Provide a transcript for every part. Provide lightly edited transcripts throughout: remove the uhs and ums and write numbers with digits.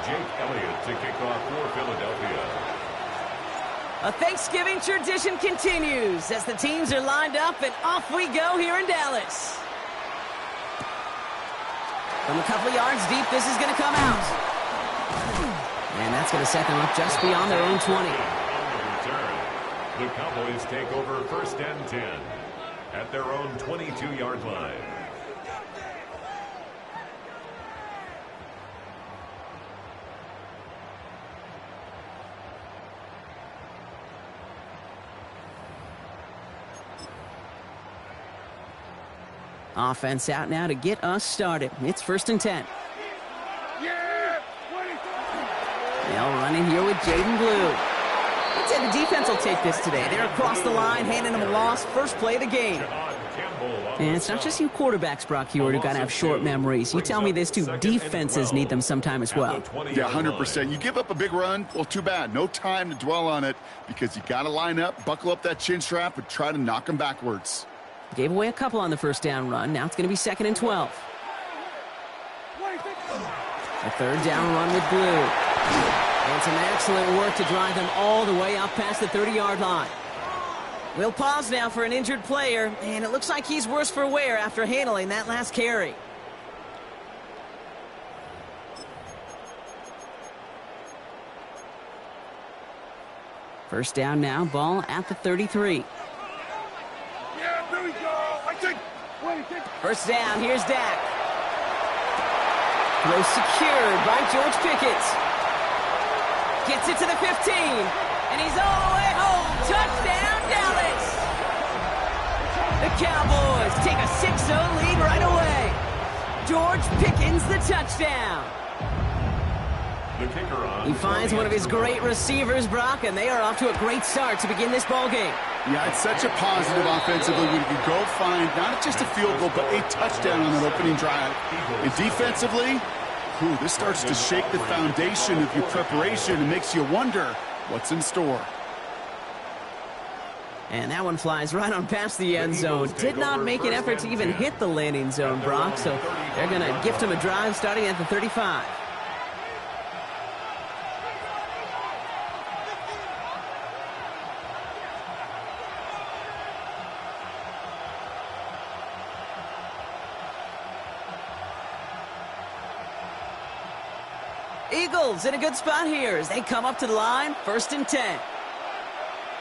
Jake Elliott to kick off for Philadelphia. A Thanksgiving tradition continues as the teams are lined up, and off we go here in Dallas. From a couple of yards deep, this is going to come out. And that's going to set them up just beyond their own 20. The Cowboys take over 1st and 10 at their own 22-yard line. Offense out now to get us started. It's 1st and 10. They'll run in here with Jaden Blue. I'd say the defense will take this today. They're across the line, handing them a loss. First play of the game. And it's not just you quarterbacks, Brock Hewitt, who got to have short memories. You tell me this too. Defenses need them sometime as well. Yeah, 100%. You give up a big run, well, too bad. No time to dwell on it because you got to line up, buckle up that chin strap, and try to knock them backwards. Gave away a couple on the first down run. Now it's going to be 2nd and 12. A 3rd down run with Blue. And some excellent work to drive them all the way up past the 30-yard line. We'll pause now for an injured player, and it looks like he's worse for wear after handling that last carry. First down now, ball at the 33. First down, here's Dak. Throw secured by George Pickens. Gets it to the 15, and he's all the way home. Touchdown, Dallas! The Cowboys take a 6-0 lead right away. George Pickens, the touchdown. The kicker on. He finds one of his great receivers, Brock, and they are off to a great start to begin this ball game. Yeah, it's such a positive offensively when you can go find not just a field goal, but a touchdown on that opening drive. And defensively, this starts to shake the foundation of your preparation and makes you wonder what's in store. And that one flies right on past the end zone. Did not make an effort to even hit the landing zone, Brock, so they're going to gift him a drive starting at the 35. Eagles in a good spot here as they come up to the line. 1st and 10.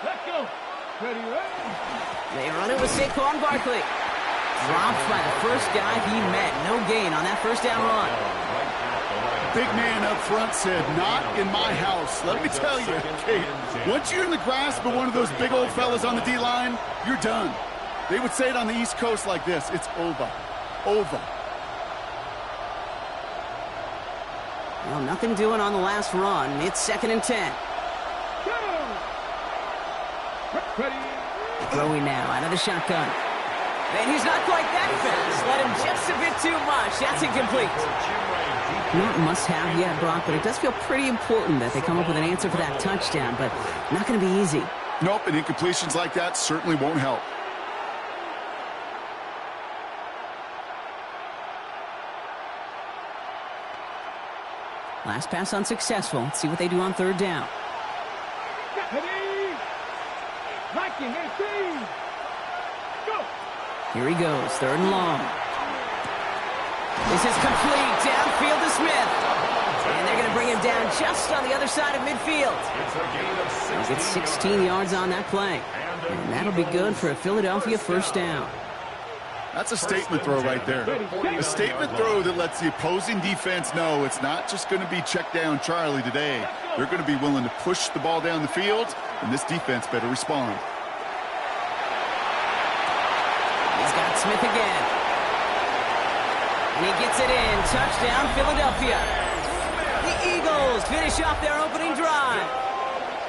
Let's go. Ready, ready. They run it with Saquon Barkley. Dropped by the first guy he met. No gain on that first down run. Big man up front said, not in my house. Let me tell you, Kate, once you're in the grasp of one of those big old fellas on the D-line, you're done. They would say it on the East Coast like this. It's over. Over. Well, nothing doing on the last run. It's 2nd and 10. Ready. Throwing now out of the shotgun. And he's not quite that fast. Let him just a bit too much. That's incomplete. Not must-have yet, Brock, but it does feel pretty important that they come up with an answer for that touchdown, but not going to be easy. Nope, and incompletions like that certainly won't help. Last pass unsuccessful. Let's see what they do on 3rd down. Here he goes, 3rd and long. This is complete, downfield to Smith. And they're going to bring him down just on the other side of midfield. He gets 16 yards on that play. And that'll be good for a Philadelphia 1st down. That's a statement throw right there. A statement throw that lets the opposing defense know it's not just going to be check down Charlie today. They're going to be willing to push the ball down the field, and this defense better respond. He's got Smith again. And he gets it in. Touchdown, Philadelphia. The Eagles finish off their opening drive.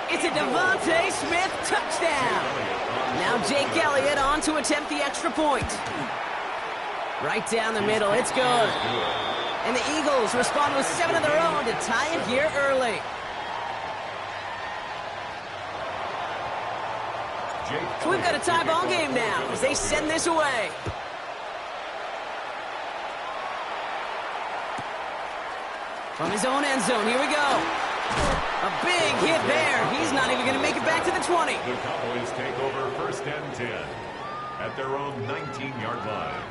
It's a Devontae Smith touchdown. Now Jake Elliott on to attempt the extra point. Right down the middle, it's good. And the Eagles respond with 7 of their own to tie it here early. So we've got a tie ball game now as they send this away. From his own end zone, here we go. A big hit there. He's not even going to make it back to the 20. The Cowboys take over 1st and 10 at their own 19-yard line.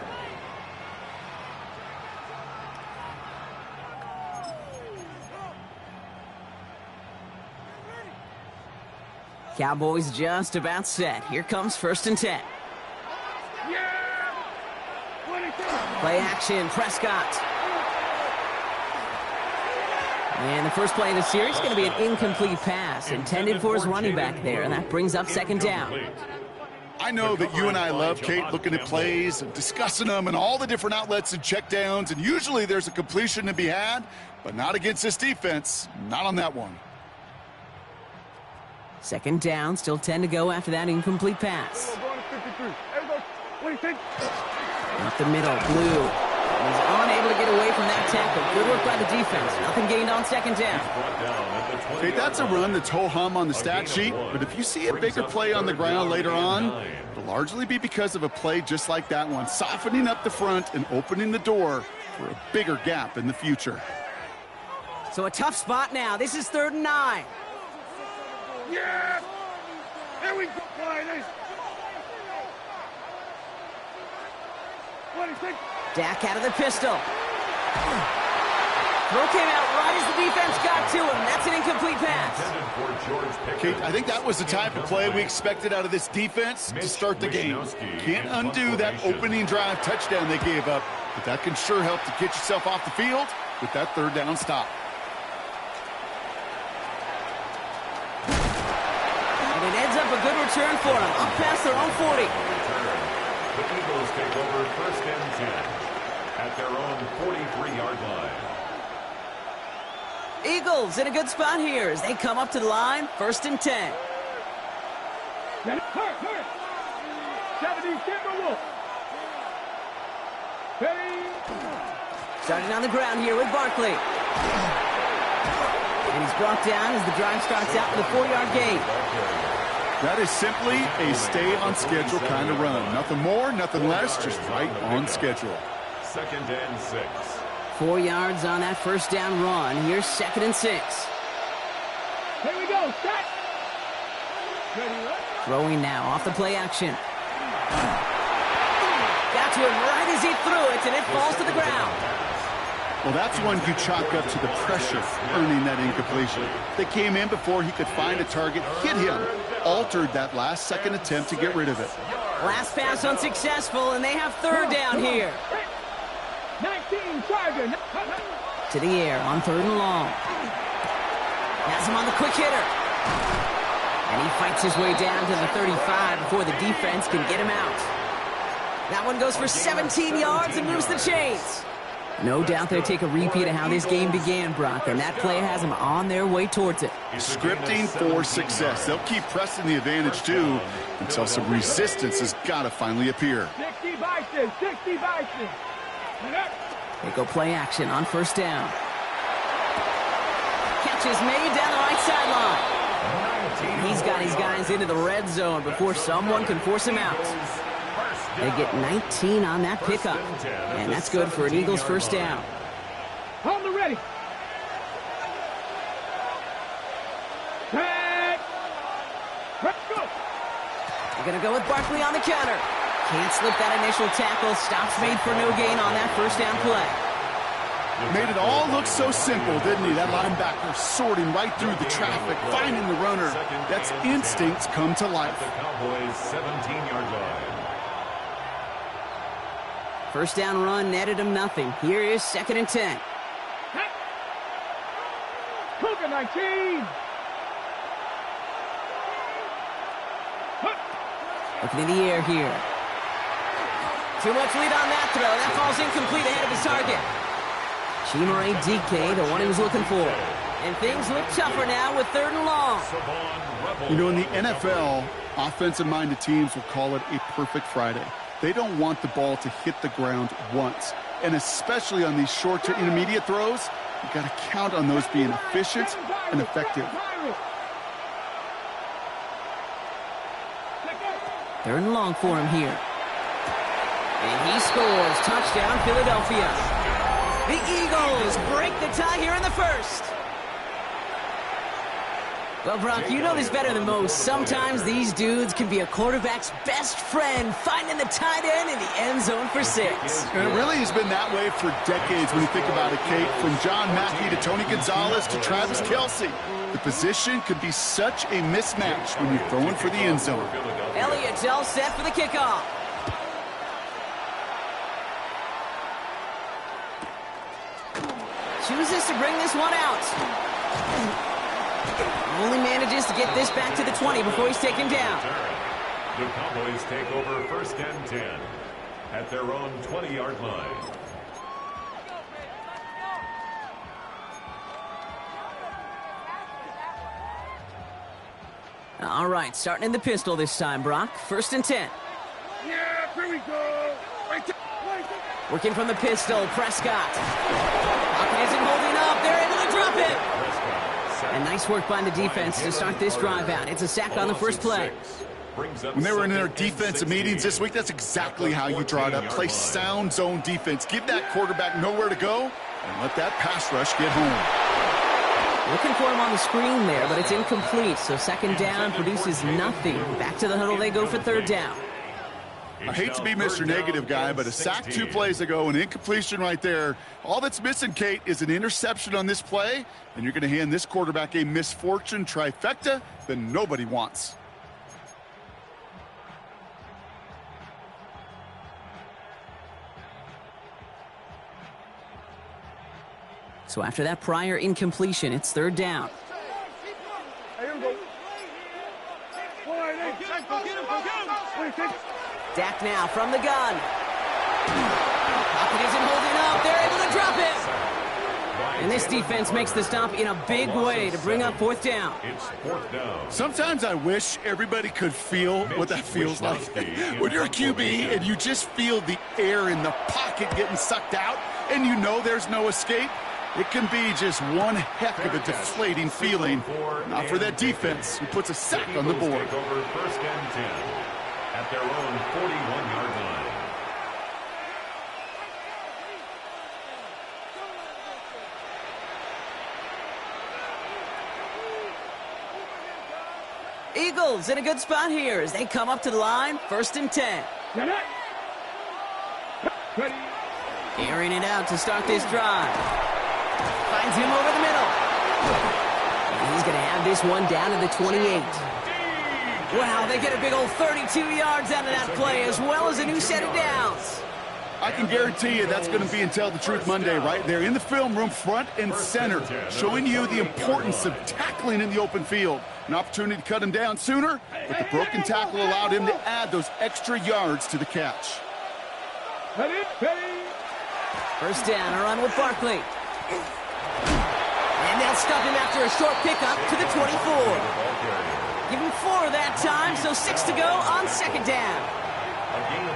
Cowboys just about set. Here comes 1st and 10. Play action, Prescott. And the first play of the series is going to be an incomplete pass intended for his running back there, and that brings up 2nd down. I know that you and I love, Kate, looking at plays and discussing them and all the different outlets and checkdowns, and usually there's a completion to be had, but not against this defense, not on that one. 2nd down, still 10 to go after that incomplete pass. Up the middle, Blue. He's unable to get away from that tackle. Good work by the defense. Nothing gained on 2nd down. Okay, that's a run that's ho-hum on the stat sheet, but if you see a bigger play on the ground later on, it'll largely be because of a play just like that one, softening up the front and opening the door for a bigger gap in the future. So a tough spot now. This is 3rd and 9. Yeah! There we go! Dak out of the pistol. Throw came out right as the defense got to him. That's an incomplete pass. Kate, I think that was the type of play we expected out of this defense to start the game. Can't undo that opening drive touchdown they gave up, but that can sure help to get yourself off the field with that 3rd down stop. And it ends up a good return for them, up past their own 40. The Eagles take over 1st and 10 at their own 43-yard line. Eagles in a good spot here as they come up to the line, 1st and 10. Hurt. 70, Timberwolf. Starting on the ground here with Barkley. And he's brought down as the drive starts out with a 4-yard gain. That is simply a stay-on-schedule kind of run. Nothing more, nothing less, just right on schedule. 2nd and 6. 4 yards on that 1st down run. Here's 2nd and 6. Here we go, set. Throwing now off the play action. Got to him right as he threw it, and it falls to the ground. Well, that's one you chalk up to the pressure earning that incompletion. They came in before he could find a target, hit him, altered that last-second attempt to get rid of it. Last pass unsuccessful, and they have 3rd down here. 19, Charger. To the air on 3rd and long. Has him on the quick hitter. And he fights his way down to the 35 before the defense can get him out. That one goes for 17 yards and moves the chains. No doubt they'll take a repeat of how this game began, Brock, and that play has them on their way towards it. Scripting for success. They'll keep pressing the advantage, too, until some resistance has got to finally appear. 60 Bison. They go play action on 1st down. Catch is made down the right sideline. He's got his guys into the red zone before someone can force him out. They get 19 on that pickup, and that's good for an Eagles 1st down. On the ready. Set. Let's go. They're going to go with Barkley on the counter. Can't slip that initial tackle. Stops made for no gain on that 1st down play. Made it all look so simple, didn't he? That linebacker sorting right through the traffic, finding the runner. That's instincts come to life. The Cowboys' 17-yard line. 1st down run netted him nothing. Here is 2nd and 10. Cougar 19. Looking in the air here. Too much lead on that throw. That falls incomplete ahead of his target. Chimere DK, the one he was looking for. And things look tougher now with 3rd and long. You know, in the NFL, offensive-minded teams will call it a perfect Friday. They don't want the ball to hit the ground once. And especially on these short to intermediate throws, you've got to count on those being efficient and effective. 3rd and long for him here. And he scores. Touchdown, Philadelphia. The Eagles break the tie here in the first. Well, Brock, you know this better than most. Sometimes these dudes can be a quarterback's best friend, finding the tight end in the end zone for 6. And it really has been that way for decades when you think about it, Kate. From John Mackey to Tony Gonzalez to Travis Kelce. The position could be such a mismatch when you're throwing for the end zone. Elliott's all set for the kickoff. Chooses to bring this one out. Only manages to get this back to the 20 before he's taken down. The Cowboys take over first and 10 at their own 20-yard line. All right, starting in the pistol this time, Brock. First and 10. Yeah, here we go. Right there. Working from the pistol, Prescott. Pocket isn't holding up. They're able to drop it. And nice work by the defense to start this drive out. It's a sack on the first play. When they were in their defensive meetings this week, that's exactly how you draw it up. Play sound zone defense. Give that quarterback nowhere to go and let that pass rush get home. Looking for him on the screen there, but it's incomplete. So second down produces nothing. Back to the huddle they go for third down. I hate to be Mr. Negative guy, but a sack 2 plays ago, an incompletion right there. All that's missing, Kate, is an interception on this play, and you're going to hand this quarterback a misfortune trifecta that nobody wants. So after that prior incompletion, it's third down. Dak now from the gun. Pocket isn't holding up. They're able to drop it. And this defense makes the stop in a big way to bring up fourth down. It's fourth down. Sometimes I wish everybody could feel what that feels like. When you're a QB and you just feel the air in the pocket getting sucked out and you know there's no escape, it can be just one heck of a deflating feeling. Not for that defense who puts a sack on the board. Take over first and 10 at their own 41-yard line. Eagles in a good spot here as they come up to the line. First and 10. Airing it out to start this drive. Finds him over the middle. And he's going to have this one down to the 28. Wow, they get a big old 32 yards out of that play as well as a new set of downs. I can guarantee you that's going to be in Tell the Truth Monday right there in the film room, front and center, showing you the importance of tackling in the open field. An opportunity to cut him down sooner, but the broken tackle allowed him to add those extra yards to the catch. First down, a run with Barkley. And they'll stop him after a short pickup to the 24. Give him 4 that time, so 6 to go on second down.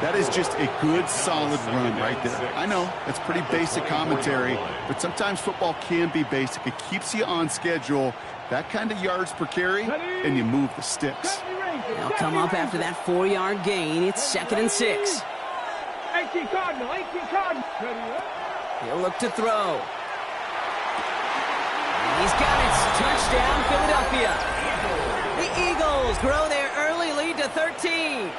That is just a good, solid run right there. I know, that's pretty basic commentary, but sometimes football can be basic. It keeps you on schedule, that kind of yards per carry, and you move the sticks. They'll come up after that 4-yard gain. It's second and 6. 18 Cardinal, 18 Cardinal. He'll look to throw. And he's got it. Touchdown, Philadelphia. The Eagles grow their early lead to 13.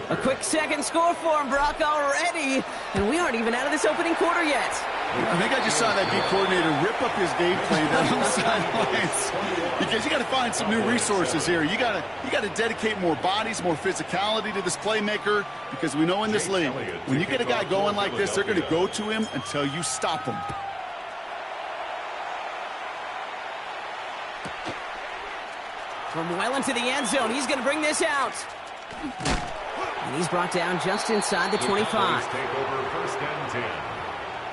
A quick second score for him, Brock, already. And we aren't even out of this opening quarter yet. I think I just saw that D coordinator rip up his game plan down on the sidelines. Because you got to find some new resources here. You got to dedicate more bodies, more physicality to this playmaker. Because we know in this league, when you get a guy going like this, they're going to go to him until you stop him. From well into the end zone, he's going to bring this out. And he's brought down just inside the 25. Take over first and 10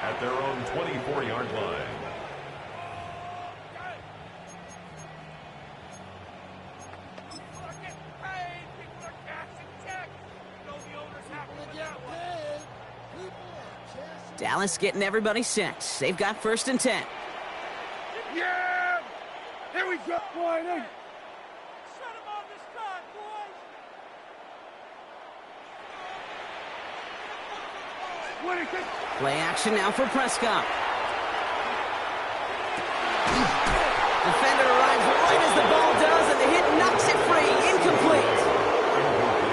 at their own 24-yard line. Dallas getting everybody set. They've got first and 10. Yeah! Here we go, boy. Play action now for Prescott. Defender arrives right as the ball does, and the hit knocks it free. Incomplete.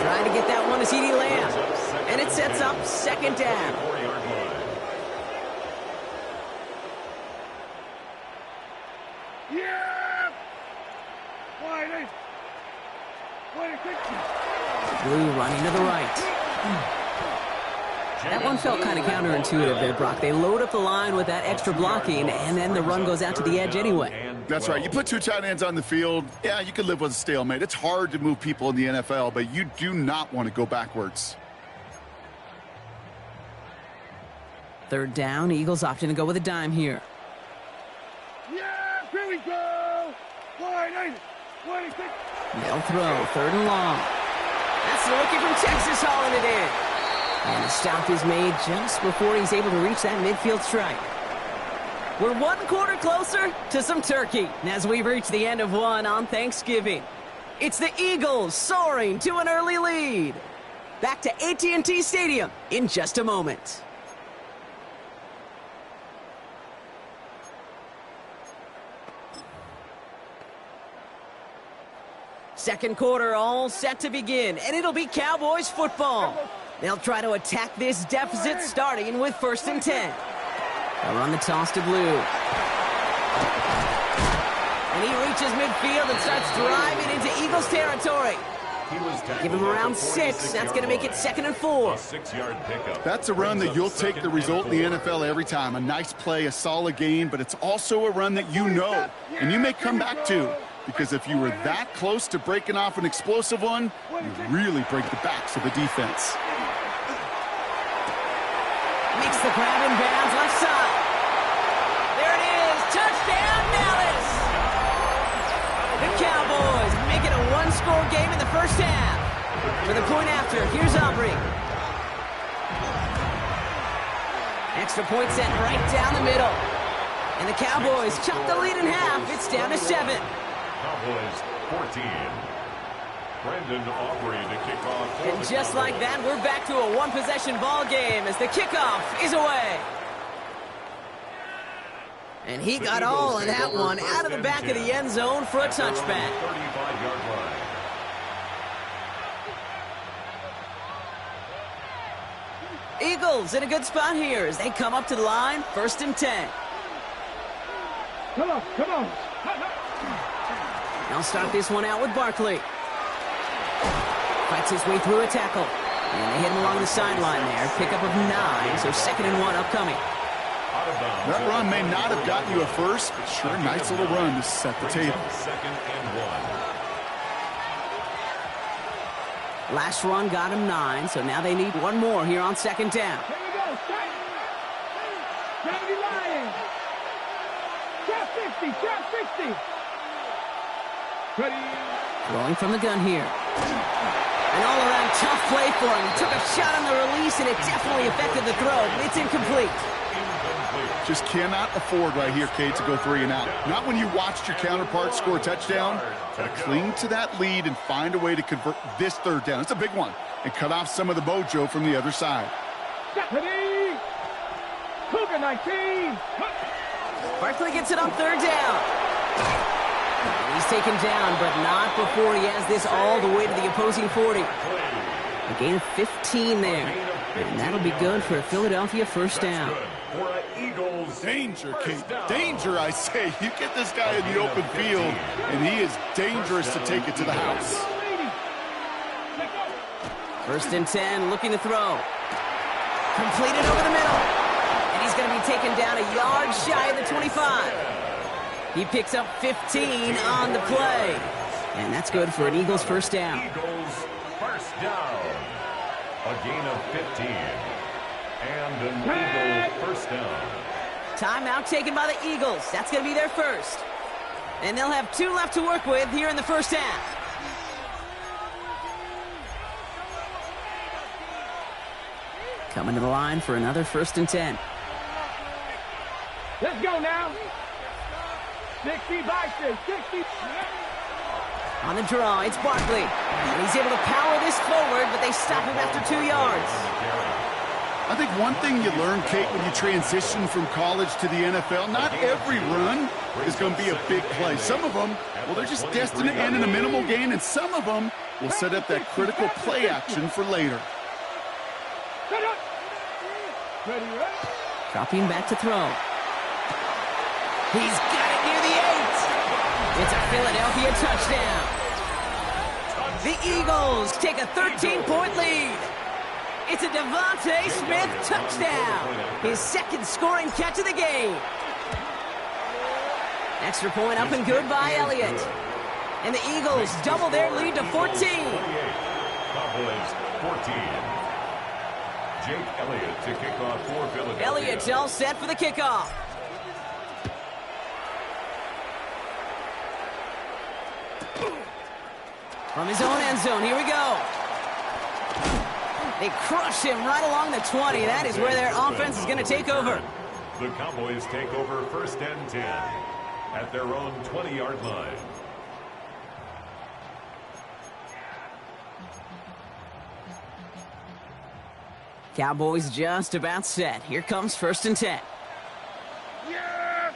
Trying to get that one to CeeDee Lamb. And it sets up second down. Blue running to the right. That one felt kind of counterintuitive there, Brock. They load up the line with that extra blocking, and then the run goes out to the edge anyway. That's right. You put two tight ends on the field, yeah, you could live with a stalemate. It's hard to move people in the NFL, but you do not want to go backwards. Third down, Eagles opting to go with a dime here. Yeah, here we go. They'll throw, third and long. That's the rookie from Texas hauling it in. And the stop is made just before he's able to reach that midfield strike. We're 1 quarter closer to some turkey as we reach the end of one on Thanksgiving. It's the Eagles soaring to an early lead. Back to AT&T Stadium in just a moment. Second quarter all set to begin, and it'll be Cowboys football. They'll try to attack this deficit starting with 1st and 10. They'll run the toss to Blue. And he reaches midfield and starts driving into Eagles territory. Give him around 6. That's going to make it 2nd and 4. That's a run that you'll take the result in the NFL every time. A nice play, a solid game, but it's also a run that you know, and you may come back to. Because if you were that close to breaking off an explosive one, you really break the backs of the defense. Makes the grab in bounds left side. There it is. Touchdown, Dallas. The Cowboys make it a one-score game in the first half. For the point after, here's Aubrey. Extra point set right down the middle. And the Cowboys chop the lead in half. It's down to 7. Cowboys 14. Brandon Aubrey to kick off. And just like that, we're back to a one-possession ball game as the kickoff is away. And he got all of that one out of the back of the end zone for a touchback. 35-yard line. Eagles in a good spot here as they come up to the line, 1st and 10. Come on, come on. They'll start this one out with Barkley. Fights his way through a tackle. And they hit him along the sideline there. Pickup of 9, so 2nd and 1 upcoming. That run may not have gotten you a first, but sure, nice little run to set the table. 2nd and 1. Last run got him 9, so now they need one more here on 2nd down. Here we go. Gravity Lions. Trap 60, trap 60. Ready. Throwing from the gun here. And all around tough play for him. He took a shot on the release, and it definitely affected the throw, but it's incomplete. Just cannot afford right here, Kate, to go 3 and out. Not when you watched your counterpart score a touchdown. Got to cling to that lead and find a way to convert this 3rd down. It's a big one. And cut off some of the mojo from the other side. Ready. Cougar 19. Barkley gets it on 3rd down. And he's taken down, but not before he has this all the way to the opposing 40. A gain of 15 there. And that'll be good for a Philadelphia 1st down. Danger, Kate. Danger, I say. You get this guy in the open field, and he is dangerous to take it to the house. 1st and 10, looking to throw. Completed over the middle. And he's going to be taken down a yard shy of the 25. He picks up 15 on the play. And that's good for an Eagles 1st down. Eagles 1st down. A gain of 15. And an Eagle 1st down. Timeout taken by the Eagles. That's going to be their first. And they'll have 2 left to work with here in the first half. Coming to the line for another 1st and 10. Let's go now. 60 boxes, 60. On the draw, it's Barkley. And he's able to power this forward, but they stop him after 2 yards. I think one thing you learn, Kate, when you transition from college to the NFL, not every run is going to be a big play. Some of them, well, they're just destined to end in a minimal gain, and some of them will set up that critical play action for later. Dropping back to throw. He's got it near the 8. It's a Philadelphia touchdown. The Eagles take a 13-point lead. It's a DeVonta Smith touchdown. His second scoring catch of the game. Extra point up and good by Elliott. And the Eagles double their lead to 14. Cowboys 14. Jake Elliott to kick off for Philadelphia. Elliott's all set for the kickoff. From his own end zone, here we go. They crush him right along the 20. That is where their offense is going to take over. The Cowboys take over 1st and 10 at their own 20-yard line. Cowboys just about set. Here comes 1st and 10. Yes!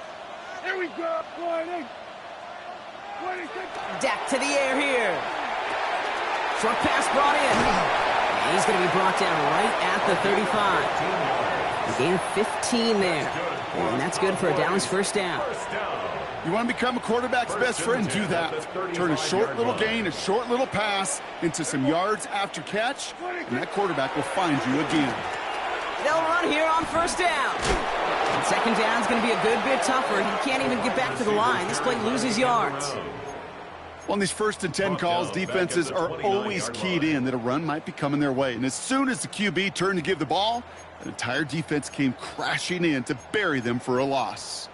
Here we go! 20! Dak to the air here. Short pass brought in. He's going to be brought down right at the 35. A gain of 15 there. And that's good for a Dallas first down. You want to become a quarterback's best friend, do that. Turn a short little gain, a short little pass into some yards after catch, and that quarterback will find you again. They'll run here on 1st down. And 2nd down is going to be a good bit tougher. He can't even get back to the line. This play loses yards. On these 1st and 10 calls, defenses are always keyed in that a run might be coming their way. And as soon as the QB turned to give the ball, an entire defense came crashing in to bury them for a loss.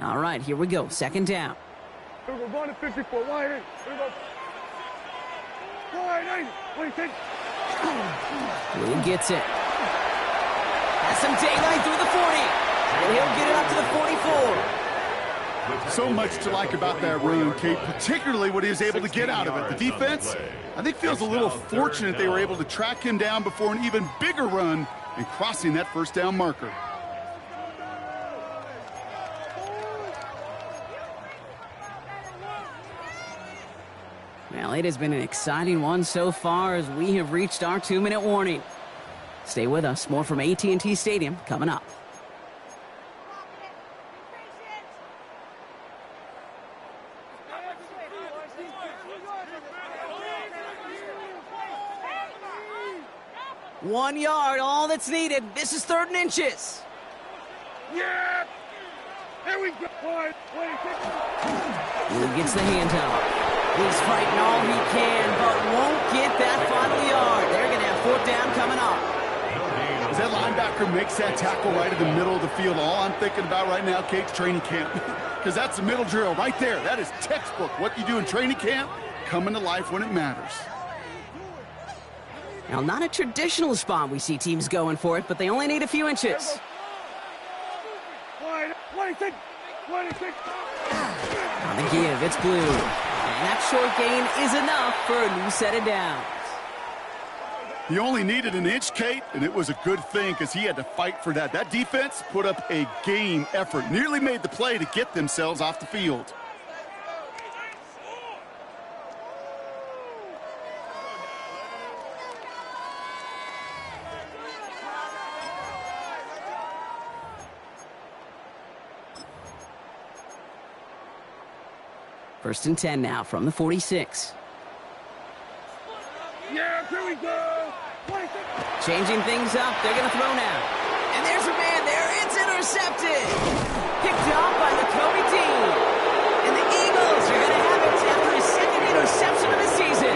All right, here we go. 2nd down. Here we go, going to 54. Wide eight. Here we go. Wide eight. What do you think? Lee gets it. Has some daylight through the 40. And he'll get it up to the 44. So much to like about that run, Kate, particularly what he was able to get out of it. The defense, I think, feels a little fortunate they were able to track him down before an even bigger run and crossing that 1st down marker. Well, it has been an exciting one so far as we have reached our 2-minute warning. Stay with us. More from AT&T Stadium coming up. One yard, all that's needed. This is 3rd and inches. Yeah! Here we go. He gets the handoff. He's fighting all he can, but won't get that final yard. They're going to have 4th down coming up. As that linebacker makes that tackle right in the middle of the field, all I'm thinking about right now, Kate's training camp. Because that's the middle drill right there. That is textbook. What you do in training camp, coming to life when it matters. Now, not a traditional spot we see teams going for it, but they only need a few inches. What do you think? On the give, it's Blue. And that short gain is enough for a new set of downs. He only needed an inch, Kate, and it was a good thing because he had to fight for that. That defense put up a game effort, nearly made the play to get themselves off the field. First and 10 now from the 46. Yeah, here we go. Changing things up. They're going to throw now. And there's a man there. It's intercepted. Picked off by the Kobe team. And the Eagles are going to have it after his 2nd interception of the season.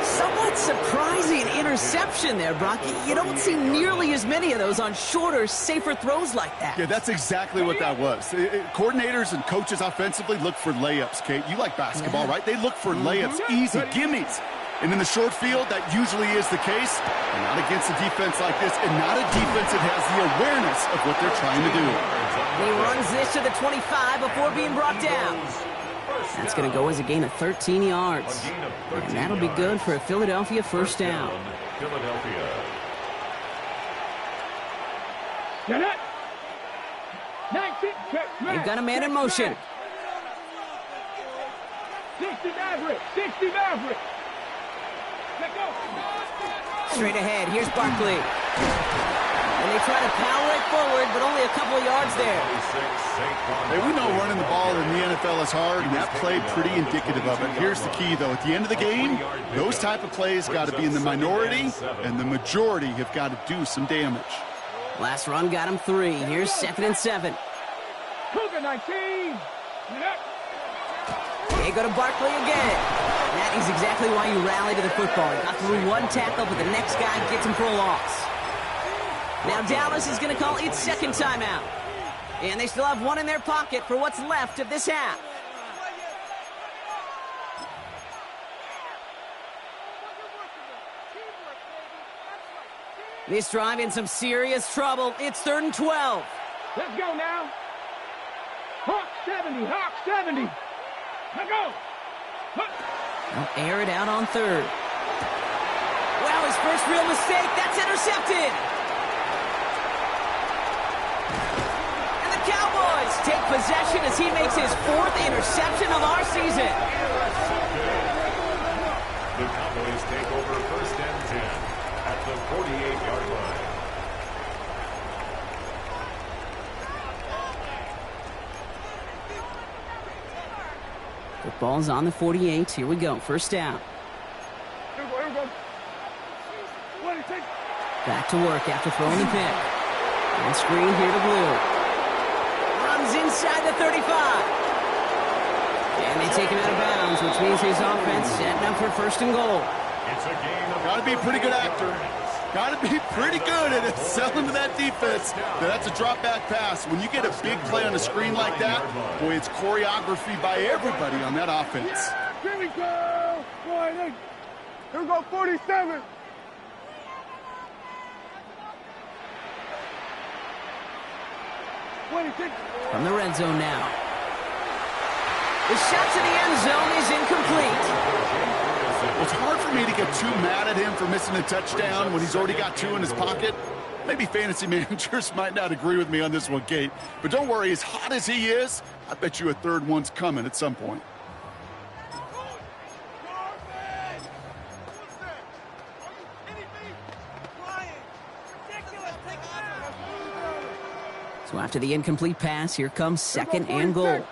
Somewhat surprising interception there, Brock. You don't see nearly as many of those on shorter, safer throws like that. Yeah, that's exactly what that was. Coordinators and coaches offensively look for layups, Kate. You like basketball, right? They look for layups, easy gimmies. And in the short field, that usually is the case. And not against a defense like this, and not a defense that has the awareness of what they're trying to do. He runs this to the 25 before being brought down. That's going to go as a gain of 13 yards. And that'll be good for a Philadelphia first down. Philadelphia. Get it. 19. They've got a man in motion. 60 Maverick. 60 Maverick. Let go. Straight ahead, here's Barkley. And they try to power it forward, but only a couple of yards there. Hey, we know running the ball in the NFL is hard, and that play pretty indicative of it. Here's the key, though. At the end of the game, those type of plays got to be in the minority, and the majority have got to do some damage. Last run got him 3. Here's 2nd and 7. Cougar 19. They go to Barkley again. That is exactly why you rally to the football. He got through one tackle, but the next guy gets him for a loss. Now Dallas is going to call its second timeout. And they still have one in their pocket for what's left of this half. This drive in some serious trouble. It's 3rd and 12. Let's go now. Hawk 70. Hawk 70. Let go. They'll air it out on 3rd. Well, his first real mistake. That's intercepted. And the Cowboys take possession as he makes his 4th interception of our season. The Cowboys take over 1st and 10 at the 48-yard line. Football's on the 48. Here we go. First down. Here we go. Back to work after throwing the pick. On screen here to Blue. Runs inside the 35. And they take him out of bounds, which means his offense setting up for 1st and goal. It's a gain of... Got to be a pretty good actor. Got to be pretty good at it, selling to that defense. That's a drop-back pass. When you get a big play on the screen like that, boy, it's choreography by everybody on that offense. Here we go. Boy, here we go, 47. From the red zone now. The shot to the end zone is incomplete. Well, it's hard for me to get too mad at him for missing a touchdown when he's already got 2 in his pocket. Maybe fantasy managers might not agree with me on this one, Kate. But don't worry, as hot as he is, I bet you a 3rd one's coming at some point. So after the incomplete pass, here comes 2nd and goal.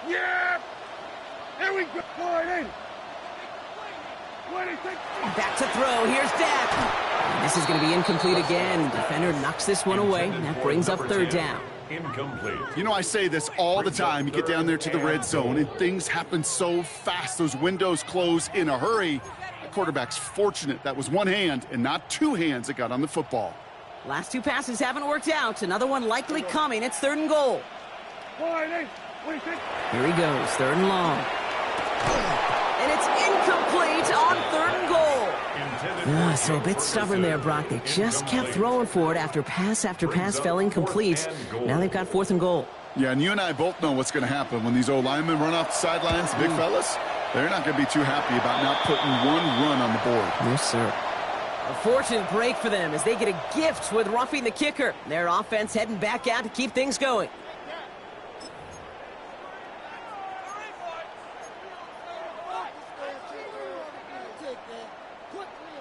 Yeah! Here we go! Back to throw. Here's Dak. And this is going to be incomplete again. The defender knocks this one away. That brings up 3rd down. Incomplete. You know, I say this all the time. You get down there to the red zone, and things happen so fast. Those windows close in a hurry. The quarterback's fortunate. That was one hand and not 2 hands that got on the football. Last 2 passes haven't worked out. Another one likely coming. It's 3rd and goal. Here he goes. 3rd and long. And it's incomplete on 3rd and goal. So a bit stubborn there, Brock. They just kept throwing for it after pass fell incomplete. Now they've got 4th and goal. Yeah, and you and I both know what's going to happen when these old linemen run off the sidelines, big fellas. They're not going to be too happy about not putting 1 run on the board. Yes, sir. A fortunate break for them as they get a gift with roughing the kicker. Their offense heading back out to keep things going.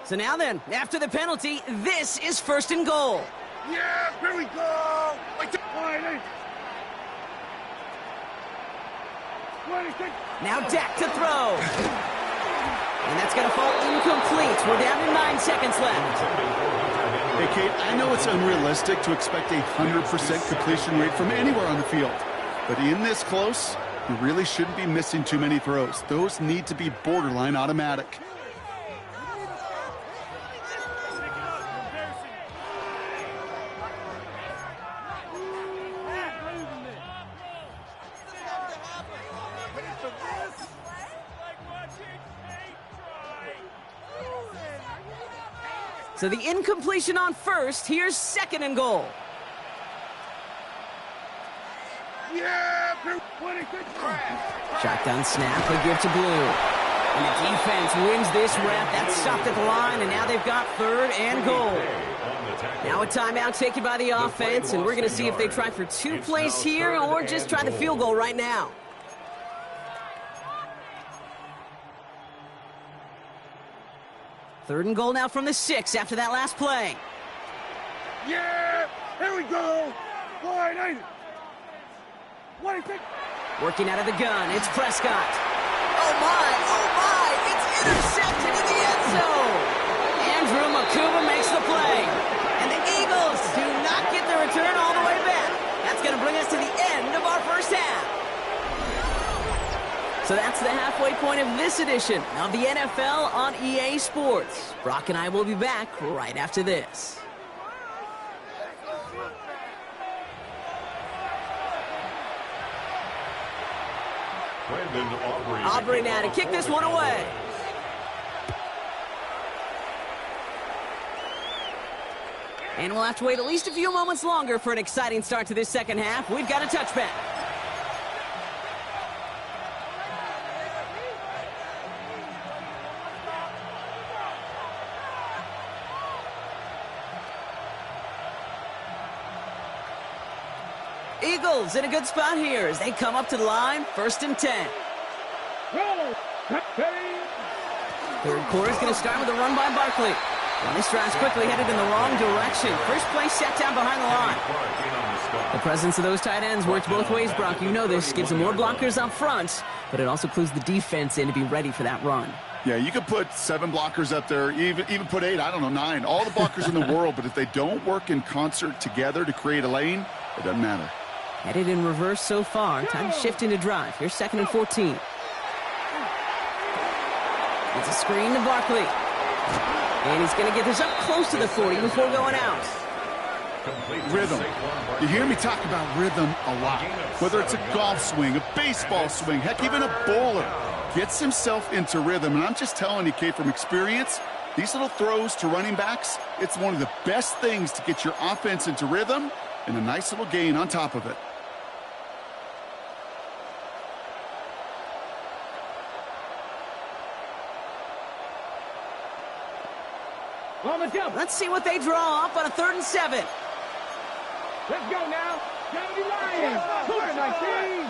So now then, after the penalty, this is 1st and goal. Yeah, here we go. Now Dak to throw. And that's going to fall incomplete. We're down to 9 seconds left. Hey, Kate, I know it's unrealistic to expect a 100% completion rate from anywhere on the field. But in this close, you really shouldn't be missing too many throws. Those need to be borderline automatic. So the incompletion on first. Here's second and goal. Yeah, Shotgun snap, they give to Blue. And the defense wins this rep. That's stopped at the line, and now they've got third and goal. Now a timeout taken by the offense, and we're going to see if they try for 2 plays here or just try the field goal right now. Third and goal now from the 6 after that last play. Yeah, here we go. Wide eight. What do you think? Working out of the gun, it's Prescott. Oh my, it's intercepted in the end zone. Andrew Makuba makes the play. And the Eagles do not get the return all the way back. That's going to bring us to the end of our first half. So that's the halfway point of this edition of the NFL on EA Sports. Brock and I will be back right after this. Aubrey now to kick this one away. And we'll have to wait at least a few moments longer for an exciting start to this second half. We've got a touchback. Eagles in a good spot here as they come up to the line, 1st and 10. Third quarter is going to start with a run by Barkley. Well, this drive's quickly headed in the wrong direction. First play set down behind the line. The presence of those tight ends works both ways, Brock. You know this. Gives them more blockers up front, but it also clues the defense in to be ready for that run. Yeah, you could put 7 blockers up there, even put 8, I don't know, 9. All the blockers in the world, but if they don't work in concert together to create a lane, it doesn't matter. Headed in reverse so far. Time to shift into drive. Here's 2nd and 14. It's a screen to Barkley. And he's going to get this up close to the 40 before going out. Rhythm. You hear me talk about rhythm a lot. Whether it's a golf swing, a baseball swing, heck, even a bowler gets himself into rhythm. And I'm just telling you, Kate, from experience, these little throws to running backs, it's one of the best things to get your offense into rhythm and a nice little gain on top of it. Let's see what they draw up on a 3rd and 7. Let's go now. 70 Lions. Look at my team.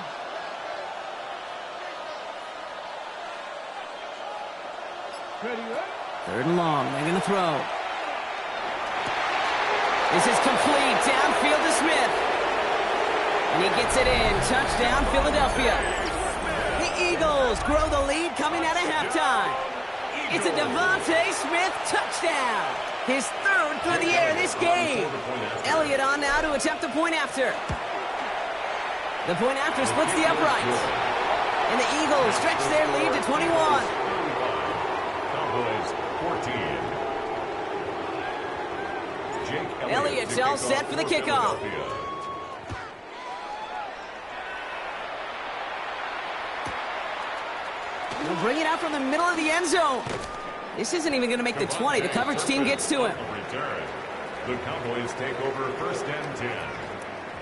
Ready up. 3rd and long. They're going to throw. This is complete. Downfield to Smith. And he gets it in. Touchdown, Philadelphia. The Eagles grow the lead coming out of halftime. It's a DeVonta Smith touchdown. His 3rd through the air this game. Elliott on now to attempt the point after. The point after splits the uprights. And the Eagles stretch their lead to 21. Cowboys 14. Elliott's all set for the kickoff. He'll bring it out from the middle of the end zone. This isn't even going to make the 20. The coverage team gets to him. The Cowboys take over 1st and 10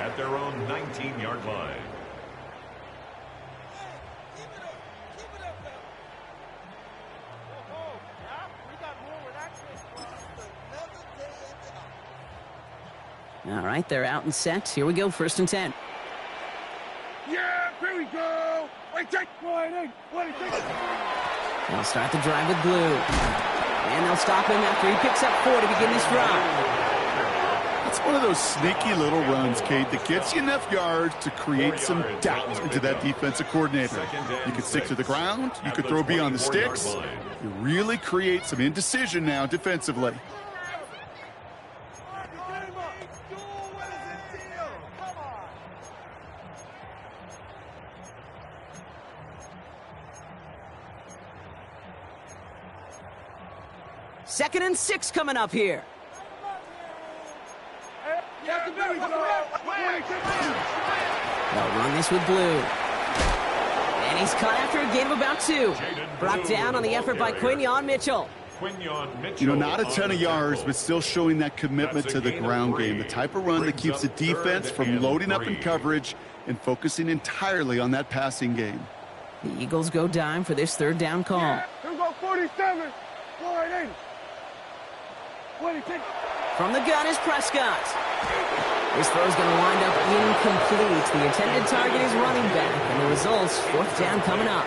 at their own 19-yard line. All right, they're out and set. Here we go, 1st and 10. Yeah, here we go. Wait, take one. They'll start the drive with Blue. And they'll stop him after he picks up 4 to begin this drive. It's one of those sneaky little runs, Kate, that gets you enough yards to create some doubt into that defensive coordinator. You can stick to the ground. You could throw beyond the sticks. You really create some indecision now defensively. Second and 6 coming up here. They'll run this with Blue. And he's caught after a gain of about 2. Brought down on the effort by Quinion Mitchell. You know, not a ton of yards, but still showing that commitment to the ground game. The type of run that keeps the defense from loading up in coverage and focusing entirely on that passing game. The Eagles go dime for this third down call. Here we go, 47. Wide 80. From the gun is Prescott. This throw's going to wind up incomplete. The intended target is running back, and the results, fourth down coming up.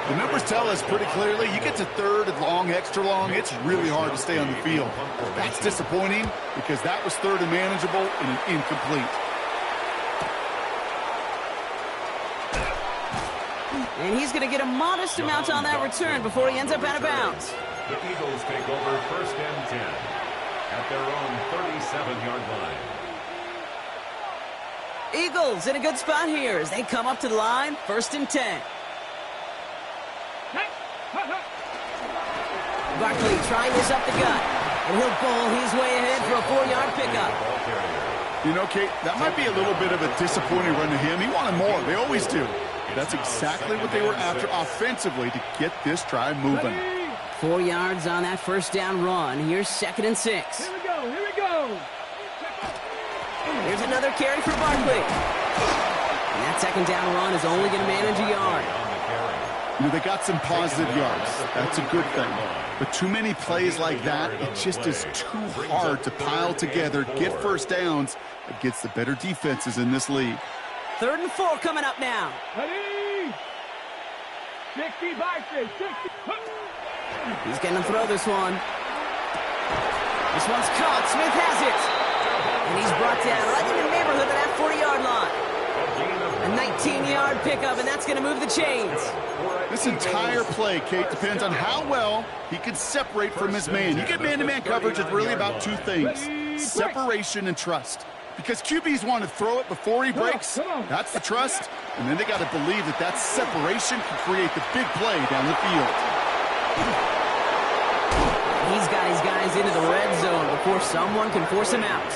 The numbers tell us pretty clearly, you get to third and long, extra long, it's really hard to stay on the field. That's disappointing because that was third and manageable and an incomplete. And he's going to get a modest amount on that return before he ends up out of bounds. The Eagles take over first and 10 at their own 37-yard line. Eagles in a good spot here as they come up to the line, first and 10. Barkley trying this up the gut, and he'll bowl his way ahead for a 4-yard pickup. You know, Kate, that might be a little bit of a disappointing run to him. He wanted more. They always do. That's exactly what they were after offensively to get this drive moving. 4 yards on that first down run. Here's second and 6. Here we go, here we go. Here's another carry for Barkley. And that second down run is only going to manage a yard. You know, they got some positive yards. That's a good thing. But too many plays like that, it just is too hard to pile together, get first downs against the better defenses in this league. Third and 4 coming up now. Ready? 60 by 60. He's going to throw this one. This one's caught. Smith has it. And he's brought down right in the neighborhood of that 40-yard line. A 19-yard pickup, and that's going to move the chains. This entire play, Kate, depends on how well he can separate from his man. You get man-to-man coverage, it's really about two things: separation and trust. Because QBs want to throw it before he breaks. That's the trust. And then they got to believe that that separation can create the big play down the field. He's got his guys into the red zone before someone can force him out.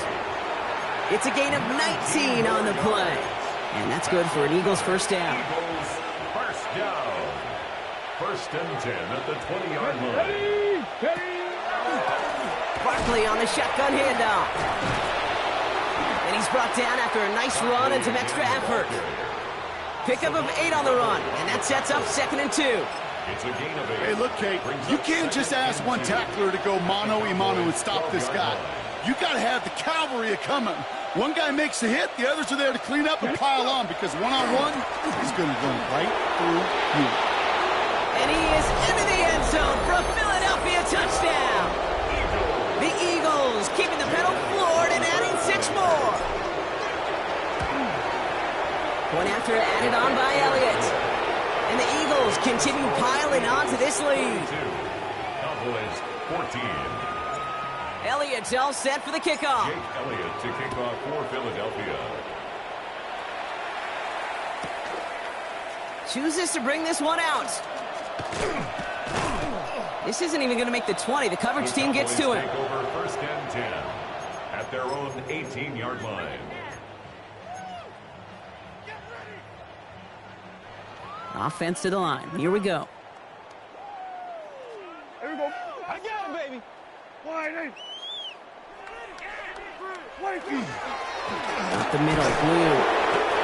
It's a gain of 19 on the play. And that's good for an Eagles first down. Eagles first down. First and 10 at the 20-yard line. Barkley on the shotgun handoff. And he's brought down after a nice run and some extra effort. Pickup of 8 on the run, and that sets up second and 2. It's a gain of 8. Hey, look, Kate, you can't just ask one tackler to go mano-a-mano and stop this guy. You got to have the cavalry coming. One guy makes a hit, the others are there to clean up and pile on, because one-on-one, he's going to run right through you. And he is into the end zone for a Philadelphia touchdown. The Eagles keeping the pedal floored and adding 6 more. Point after added on by Elliott. And the Eagles continue piling on to this lead. Cowboys 14. Elliott's all set for the kickoff. Jake Elliott to kick off for Philadelphia. Chooses to bring this one out. This isn't even going to make the 20. The coverage team gets to him. Take over first and 10 at their own 18-yard line. Offense to the line. Here we go. Here we go. I got him, baby. Wide 8. Wide 2. Up the middle. Blue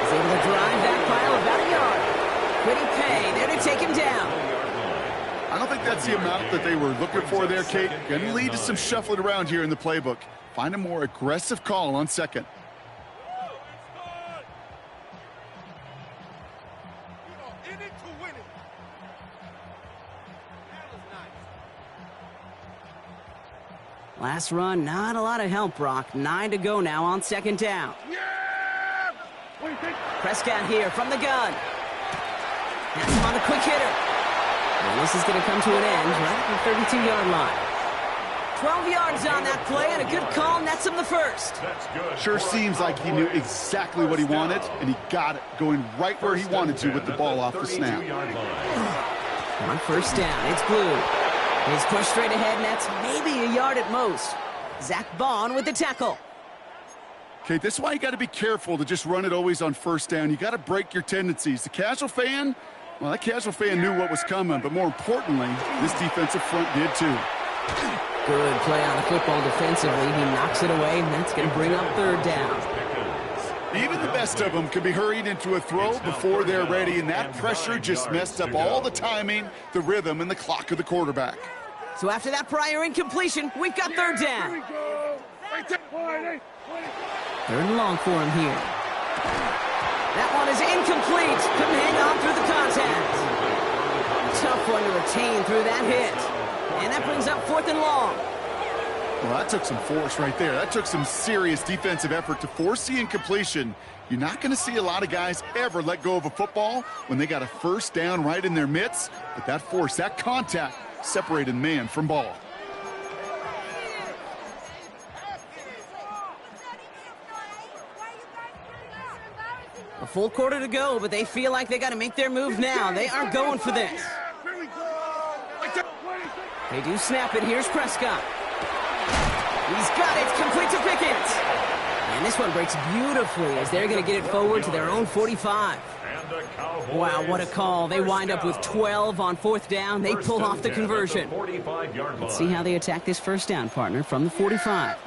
is able to drive that pile about a yard. Pretty pay there to take him down. I don't think that's the amount that they were looking for there, Kate. Going to lead to some shuffling around here in the playbook. Find a more aggressive call on second. Last run, not a lot of help, Brock. 9 to go now on second down. Yeah! What do you think? Prescott here from the gun. That's him on the quick hitter. And this is going to come to an end right at the 32-yard line. 12 yards on that play, and a good call nets him the first. That's good. Sure seems like he knew exactly what he wanted, and he got it, going right where he wanted to with the ball off the snap. On first down, it's Blue. He's pushed straight ahead, and that's maybe a yard at most. Zach Bond with the tackle. Okay, this is why you got to be careful to just run it always on first down. You got to break your tendencies. The casual fan, Well, that casual fan knew what was coming, but more importantly, this defensive front did too. Good play on the football defensively. He knocks it away, and that's going to bring up third down. Even the best of them can be hurried into a throw before they're ready, and that pressure just messed up all the timing, the rhythm, and the clock of the quarterback. So after that prior incompletion, we've got third down. Third and long for him here. That one is incomplete. Couldn't hang on through the contact. Tough one to retain through that hit. And that brings up fourth and long. Well, that took some force right there. That took some serious defensive effort to force the incompletion. You're not going to see a lot of guys ever let go of a football when they got a first down right in their midst. But that force, that contact, separated man from ball. A full quarter to go, but they feel like they got to make their move now. They are going for this. They do snap it. Here's Prescott. He's got it. Complete to Pickens. And this one breaks beautifully as they're going to get it forward to their own 45. Wow, what a call. They wind up with 12 on fourth down. They pull off the conversion. Let's see how they attack this first down, partner, from the 45.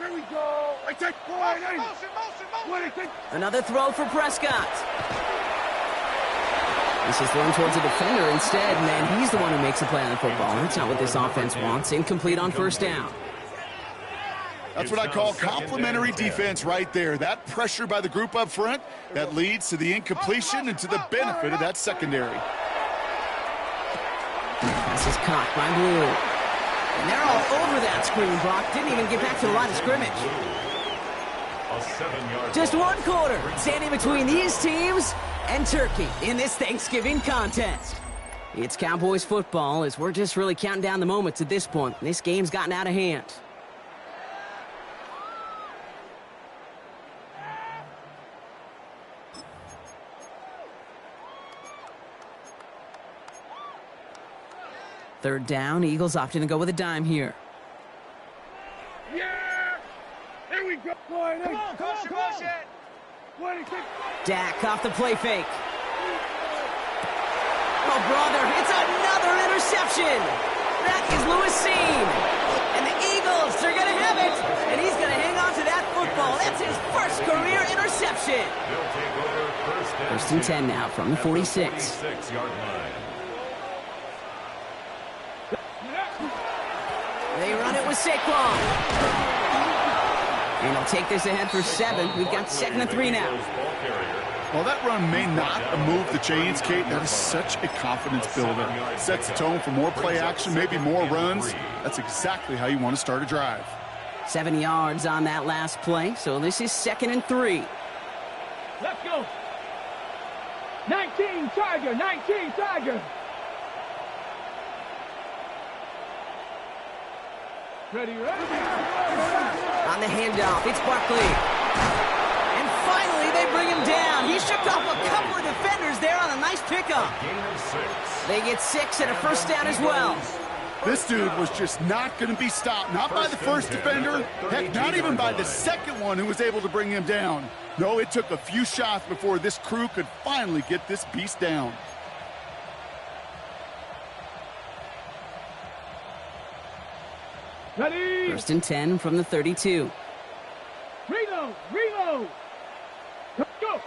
Another throw for Prescott. This is thrown towards a defender instead, and then he's the one who makes the play on the football. That's not what this offense wants. Incomplete on first down. That's what I call complimentary defense right there. That pressure by the group up front, that leads to the incompletion and to the benefit of that secondary. This is caught by Blue. And they're all over that screen, Brock. Didn't even get back to the line of scrimmage. Just one quarter standing between these teams and Turkey in this Thanksgiving contest. It's Cowboys football as we're just really counting down the moments at this point. This game's gotten out of hand. Third down, Eagles opting to go with a dime here. Yeah! Here we go! Come on, Dak off the play fake. Oh, brother, it's another interception. That is Lewis Seen. And the Eagles, they're going to have it. And he's going to hang on to that football. That's his first career interception. First and 10 now from the 46. They run it with Saquon. And he'll take this ahead for 7. We've got 2nd and 3 now. Well, that run may not move the chains, Kate. That is such a confidence builder. Sets the tone for more play action, maybe more runs. That's exactly how you want to start a drive. 7 yards on that last play, so this is 2nd and 3. Let's go! 19 Tiger! 19 Tiger! Ready? On the handoff, it's Barkley. And finally, they bring him down. He shook off a couple of defenders there on a nice pickup. They get 6 and a first down as well. This dude was just not going to be stopped. Not by the first defender. Heck, not even by the second one who was able to bring him down. No, it took a few shots before this crew could finally get this beast down. Ready? First and 10 from the 32. Reload! Reload! Go!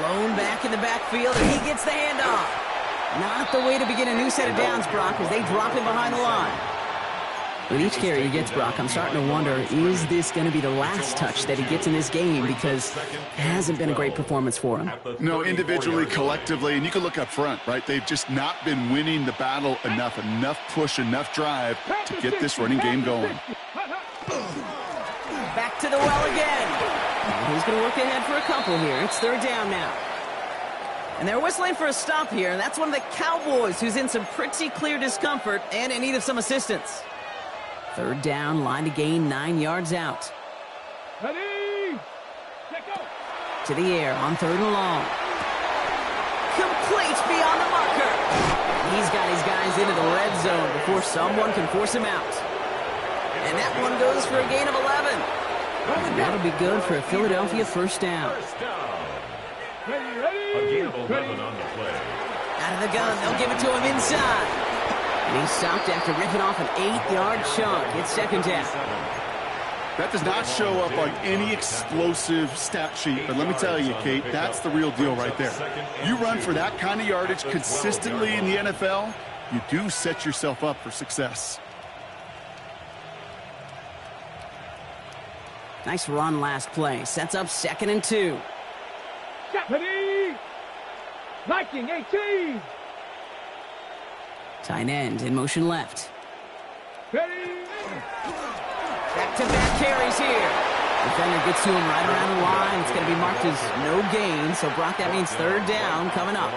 Lone back in the backfield, and he gets the handoff. Not the way to begin a new set of downs, Brock, as they drop him behind the line. With each carry he gets, Brock, I'm starting to wonder, is this going to be the last touch that he gets in this game? Because it hasn't been a great performance for him. No, individually, collectively, and you can look up front, right? They've just not been winning the battle enough push, enough drive to get this running game going. Back to the well again. And he's going to work ahead for a couple here. It's third down now. And they're whistling for a stop here, and that's one of the Cowboys who's in some pretty clear discomfort and in need of some assistance. Third down, line to gain 9 yards out. Ready? Let go! To the air on third and long. Complete beyond the marker. He's got his guys into the red zone before someone can force him out. And that one goes for a gain of 11. And that'll be good for a Philadelphia first down. Ready? A gain of 11 on the play. Out of the gun, they'll give it to him inside. And he's stopped after ripping off an 8-yard chunk. It's second down. That does not show up on any explosive stat sheet, but let me tell you, Kate, that's the real deal right there. You run for that kind of yardage consistently in the NFL, you do set yourself up for success. Nice run last play. Sets up 2nd and 2. Ready? Viking 18. Tight end in motion left. Ready? Back-to-back carries here. Defender gets to him right around the line. It's going to be marked as no gain. So, Brock, that means 3rd down coming up.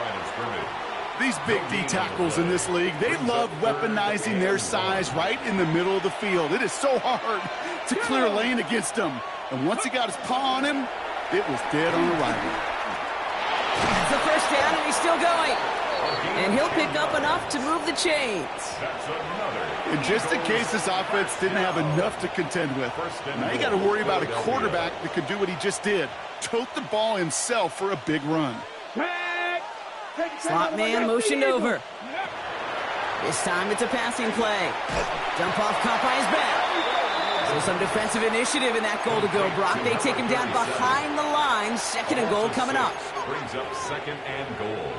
These big D tackles in this league, they love weaponizing their size right in the middle of the field. It is so hard to clear a lane against them. And once he got his paw on him, it was dead on arrival. That's the 1st down, and he's still going. And he'll pick up enough to move the chains. And just in case this offense didn't have enough to contend with, now you got to worry about a quarterback that could do what he just did. Tote the ball himself for a big run. Slot man motioned over. This time it's a passing play. Dump off caught by his back. So some defensive initiative in that goal to go, Brock. They take him down behind the line. 2nd and goal coming up. Brings up 2nd and goal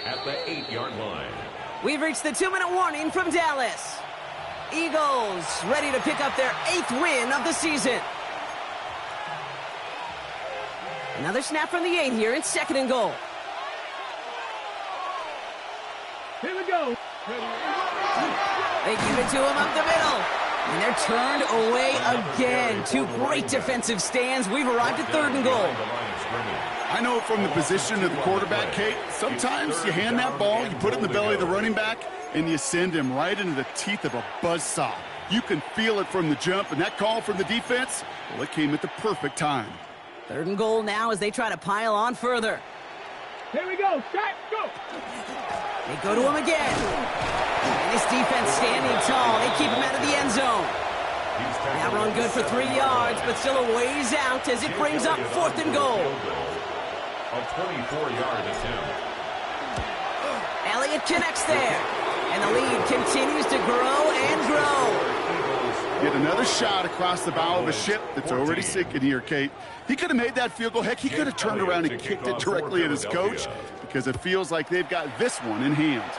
at the 8-yard line. We've reached the 2-minute warning from Dallas. Eagles ready to pick up their 8th win of the season. Another snap from the 8 here. It's 2nd and goal. Here we go. They give it to him up the middle. And they're turned away again. 2 great defensive stands. We've arrived at 3rd and goal. I know from the position of the quarterback, Kate, sometimes you hand that ball, you put it in the belly of the running back, and you send him right into the teeth of a buzzsaw. You can feel it from the jump, and that call from the defense, well, it came at the perfect time. 3rd and goal now as they try to pile on further. Here we go. Shot, go. They go to him again. And this defense standing tall. They keep him out of the end zone. That run good for 3 yards, but still a ways out as it brings up 4th and goal. A 24-yard attempt. Elliott connects there. And the lead continues to grow and grow. Get another shot across the bow of a ship that's already sinking here, Kate. He could have made that field goal. Heck, he could have turned around and kicked it directly at his coach because it feels like they've got this one in hand.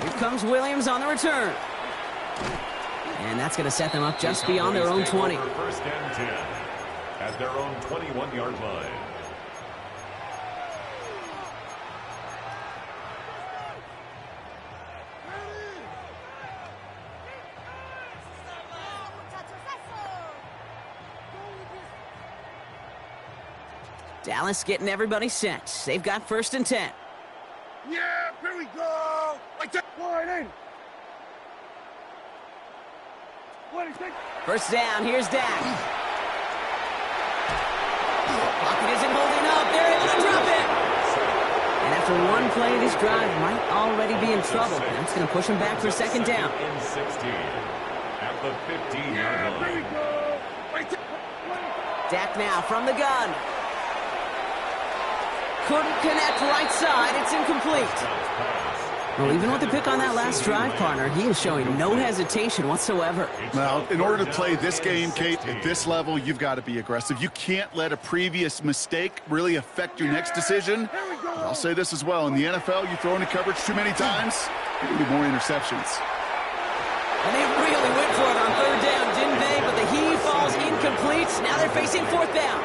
Here comes Williams on the return. And that's going to set them up just beyond their own 20. 1st and 10 at their own 21-yard line. Dallas getting everybody set. They've got 1st and 10. Yeah, here we go. Like that. Wide in. 26. 1st down, here's Dak. Pocket isn't holding up. They're able to drop it. And after one play, this drive might already be in trouble. That's going to push him back for 2nd down. In 16 at the 15-yard line. Here we go. Like that. Dak now from the gun. Couldn't connect right side. It's incomplete. Well, even with the pick on that last drive, partner, he is showing no hesitation whatsoever. Now, in order to play this game, Kate, at this level, you've got to be aggressive. You can't let a previous mistake really affect your next decision. But I'll say this as well. In the NFL, you throw into coverage too many times, there can be more interceptions. And they really went for it on 3rd down, didn't they? But the heave falls incomplete. Now they're facing 4th down.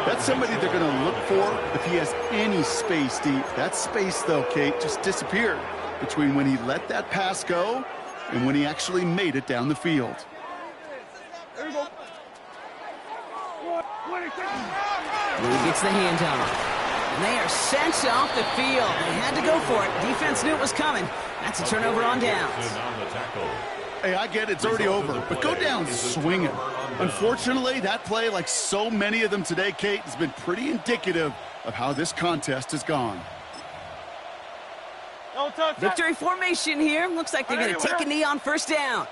That's somebody they're going to look for if he has any space deep. That space, though, Kate, just disappeared between when he let that pass go and when he actually made it down the field. Here we go. 26. He gets the handoff. And they are sent off the field. They had to go for it. Defense knew it was coming. That's a turnover on downs. Hey, I get it. It's already over. But go down swinging. Unfortunately, that play, like so many of them today, Kate, has been pretty indicative of how this contest has gone. Victory formation here. Looks like they're going to take a knee on 1st down.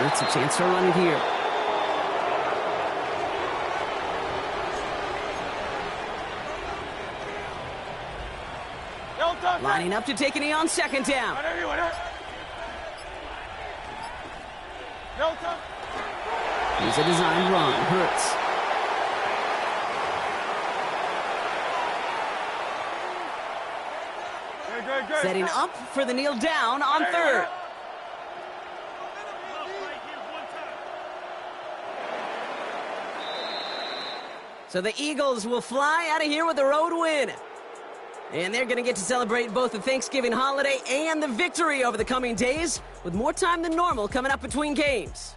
It's a chance to run it here. Lining up to take a knee on second down. Here's a design run. Hurts. Setting up for the kneel down on third. So the Eagles will fly out of here with a road win. And they're going to get to celebrate both the Thanksgiving holiday and the victory over the coming days, with more time than normal coming up between games.